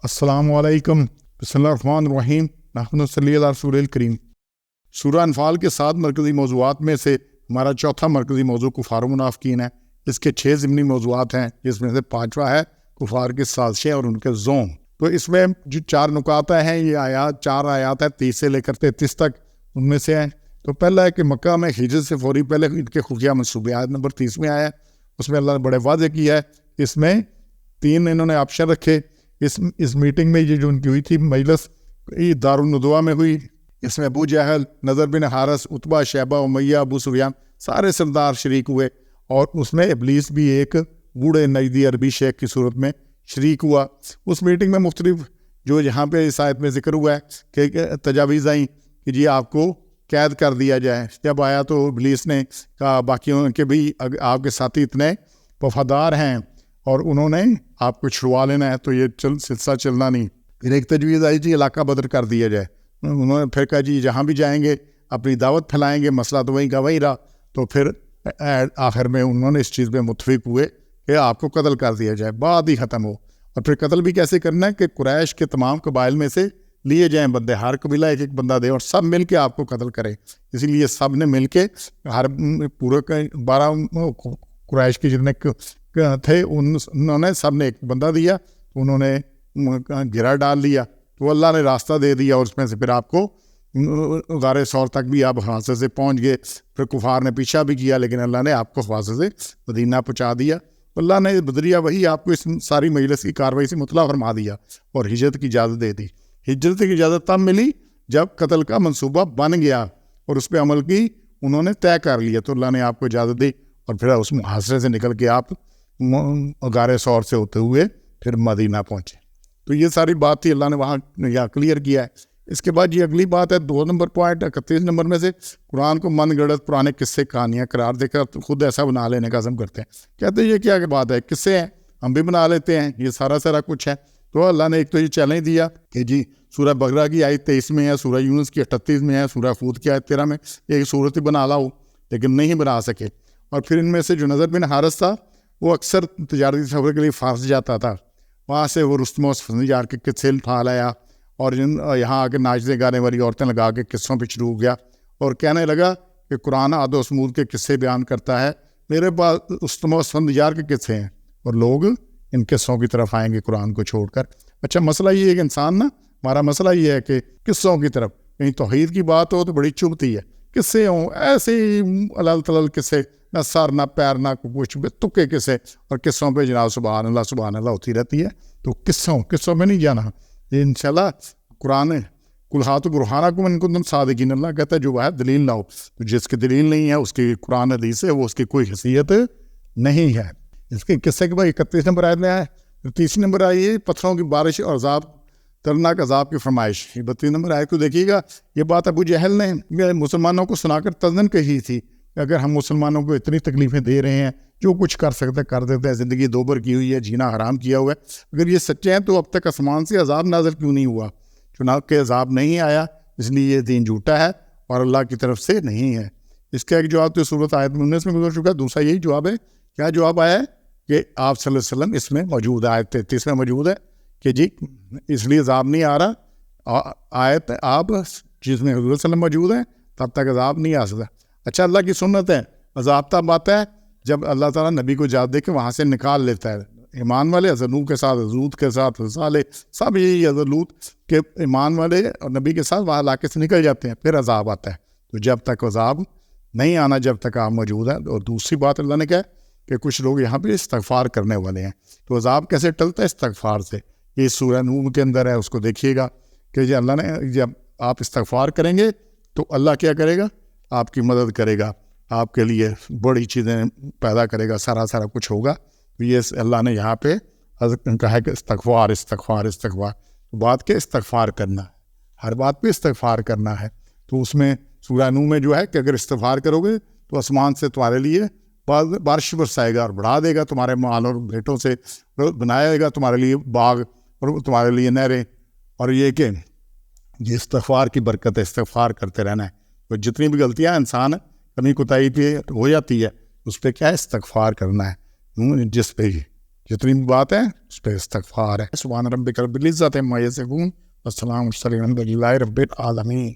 السلام علیکم، بسم اللہ الرحمن الرحیم، نحمد صلی اللہ رسول الکریم۔ سورہ انفال کے 7 مرکزی موضوعات میں سے ہمارا چوتھا مرکزی موضوع کفار و منافقین ہے۔ اس کے 6 ضمنی موضوعات ہیں، جس میں سے 5واں ہے کفار کی سازشیں اور ان کے زوم۔ تو اس میں جو 4 نکات ہیں، یہ آیات 4 آیات ہیں 30 سے لے کر 33 تک، ان میں سے ہیں۔ تو پہلا ہے کہ مکہ میں ہجرت سے فوری پہلے ان کے خفیہ منصوبے، آیت نمبر 30 میں آیا ہے۔ اس میں اللہ نے بڑے واضح کیا ہے، اس میں 3 انہوں نے آپشن رکھے۔ اس میٹنگ میں یہ جو ان کی ہوئی تھی مجلس، یہ دارالندوا میں ہوئی۔ اس میں ابو جہل، نضر بن حارث، عتبہ، شیبہ، امیہ، ابو سفیان، سارے سردار شریک ہوئے، اور اس میں ابلیس بھی ایک بوڑھے نجدی عربی شیخ کی صورت میں شریک ہوا۔ اس میٹنگ میں مختلف جو یہاں پہ اس آیت میں ذکر ہوا ہے کہ تجاویز آئیں کہ جی آپ کو قید کر دیا جائے۔ جب آیا تو ابلیس نے کہا باقیوں کے بھی آپ کے ساتھی اتنے وفادار ہیں اور انہوں نے آپ کو چھڑوا لینا ہے، تو یہ سلسلہ چلنا نہیں۔ پھر ایک تجویز آئی جی علاقہ بدر کر دیا جائے۔ انہوں نے پھر کہا جی جہاں بھی جائیں گے اپنی دعوت پھیلائیں گے، مسئلہ تو وہیں کا وہیں رہا۔ تو پھر آخر میں انہوں نے اس چیز پہ متفق ہوئے کہ آپ کو قتل کر دیا جائے، بات ہی ختم ہو۔ اور پھر قتل بھی کیسے کرنا ہے کہ قریش کے تمام قبائل میں سے لیے جائیں بندے، ہر قبیلہ ایک ایک بندہ دے اور سب مل کے آپ کو قتل کرے۔ اسی لیے سب نے مل کے ہر پورے 12 قریش کے جتنے تھے انہوں نے سب نے ایک بندہ دیا، انہوں نے گھیرا ڈال لیا، تو اللہ نے راستہ دے دیا، اور اس میں سے پھر آپ کو غار ثور تک بھی آپ حفاظت سے پہنچ گئے۔ پھر کفار نے پیچھا بھی کیا، لیکن اللہ نے آپ کو حفاظت سے مدینہ پہنچا دیا۔ اللہ نے بدریہ وہی آپ کو اس ساری مجلس کی کاروائی سے مطلع فرما دیا اور ہجرت کی اجازت دے دی۔ ہجرت کی اجازت تب ملی جب قتل کا منصوبہ بن گیا اور اس پہ عمل کی انہوں نے طے کر لیا، تو اللہ نے آپ کو اجازت دی، اور پھر اس محاصرے سے نکل کے آپ غار ثور سے ہوتے ہوئے پھر مدینہ پہنچے۔ تو یہ ساری بات تھی، اللہ نے وہاں یہاں کلیئر کیا ہے۔ اس کے بعد یہ اگلی بات ہے 2 نمبر پوائنٹ 31 نمبر میں سے، قرآن کو من گڑت پرانے قصے کہانیاں قرار دے کر خود ایسا بنا لینے کا عزم کرتے ہیں۔ کہتے ہیں یہ کیا بات ہے، قصے ہیں، ہم بھی بنا لیتے ہیں، یہ سارا کچھ ہے۔ تو اللہ نے ایک تو یہ چیلنج دیا کہ جی سورہ بقرہ کی آیت 23 میں ہے، سورہ یونس کی 38 میں ہے، سورہ ہود کی آیت 13 میں ایک صورت ہی بنا لاؤ، لیکن نہیں بنا سکے۔ اور پھر ان میں سے جو نضر بن حارث تھا وہ اکثر تجارتی سفر کے لیے فارس جاتا تھا، وہاں سے وہ رستم و سفندیار کے قصے اٹھا لایا، اور یہاں آ کے ناچنے گانے والی عورتیں لگا کے قصوں پہ شروع ہو گیا، اور کہنے لگا کہ قرآن عاد و ثمود کے قصے بیان کرتا ہے، میرے پاس رستم و سفندیار کے قصے ہیں، اور لوگ ان قصوں کی طرف آئیں گے قرآن کو چھوڑ کر۔ اچھا مسئلہ یہ ہے کہ انسان ہمارا مسئلہ یہ ہے کہ قصوں کی طرف، کہیں توحید کی بات ہو تو بڑی چبھتی ہے، قصے ہوں ایسے ہی الل تلل قصے، نہ سر نہ پیر نہ کچھ، تکے قصے، اور قصوں پہ جناب سبحان اللہ ہوتی رہتی ہے۔ تو قصوں میں نہیں جانا، یہ انشاءاللہ قرآن کل ہاتھ برہانکم ان کنتم صادقین، اللہ کہتا ہے جو وہ دلیل لاؤ، تو جس کی دلیل نہیں ہے اس کی قرآن حدیث ہے، وہ اس کی کوئی حیثیت نہیں ہے۔ اس کے قصے کے بعد 31 نمبر آیت میں آیا، 30 نمبر آئی ہے پتھروں کی بارش اور عذاب، دردناک عذاب کی فرمائش۔ 32 نمبر آیت کو دیکھیے گا، یہ بات ابو جہل نے مسلمانوں کو سنا کر تزن کہی تھی کہ اگر ہم مسلمانوں کو اتنی تکلیفیں دے رہے ہیں، جو کچھ کر سکتے کر دیتے ہیں، زندگی دوبر کی ہوئی ہے، جینا حرام کیا ہوا ہے، اگر یہ سچے ہیں تو اب تک آسمان سے عذاب نازل کیوں نہیں ہوا؟ چنانچہ کہ عذاب نہیں آیا، اس لیے یہ دین جھوٹا ہے اور اللہ کی طرف سے نہیں ہے۔ اس کا ایک جواب تو صورت آیت 19 میں گزر چکا ہے، دوسرا یہی جواب ہے۔ کیا جواب آیا ہے کہ آپ صلی اللہ علیہ وسلم اس میں موجود ہے، آیت 33 میں موجود ہے کہ جی اس لیے عذاب نہیں آ رہا، آیت آپ جس میں حضور صلی اللہ علیہ وسلم موجود ہیں تب تک عذاب نہیں آ سکتا۔ اچھا اللہ کی سنت ہے، عذاب تب آتا ہے جب اللہ تعالیٰ نبی کو اجازت دے کے وہاں سے نکال لیتا ہے۔ ایمان والے حضرت کے ساتھ، حضرت کے ساتھ، صالح سب یہی حضرت کے ایمان والے اور نبی کے ساتھ وہاں علاقے سے نکل جاتے ہیں، پھر عذاب آتا ہے۔ تو جب تک عذاب نہیں آنا جب تک آپ موجود ہیں۔ اور دوسری بات اللہ نے کہا کہ کچھ لوگ یہاں پہ استغفار کرنے والے ہیں، تو عذاب کیسے ٹلتا ہے؟ استغفار سے۔ یہ سورہ نوح کے اندر ہے، اس کو دیکھیے گا کہ جی اللہ نے جب آپ استغفار کریں گے تو اللہ کیا کرے گا؟ آپ کی مدد کرے گا، آپ کے لیے بڑی چیزیں پیدا کرے گا، سارا کچھ ہوگا۔ یہ اللہ نے یہاں پہ کہا ہے کہ استغفار بات کے استغفار کرنا ہے، ہر بات پہ استغفار کرنا ہے۔ تو اس میں سورہ نوح میں جو ہے کہ اگر استغفار کرو گے تو آسمان سے تمہارے لیے بارش برسائے گا اور بڑھا دے گا، تمہارے مال اور بیٹوں سے بنائے گا تمہارے لیے باغ اور تمہارے لیے نہریں۔ اور یہ کہ یہ استغفار کی برکت ہے، استغفار کرتے رہنا ہے۔ تو جتنی بھی غلطیاں انسان کمی کوتاہی پہ ہو جاتی ہے، اس پہ کیا ہے؟ استغفار کرنا ہے، جس پہ جتنی بھی بات ہے اس پہ استغفار ہے. سبحان ربک رب العزت عما یصفون والسلام علی المرسلین والحمد للہ رب العالمین.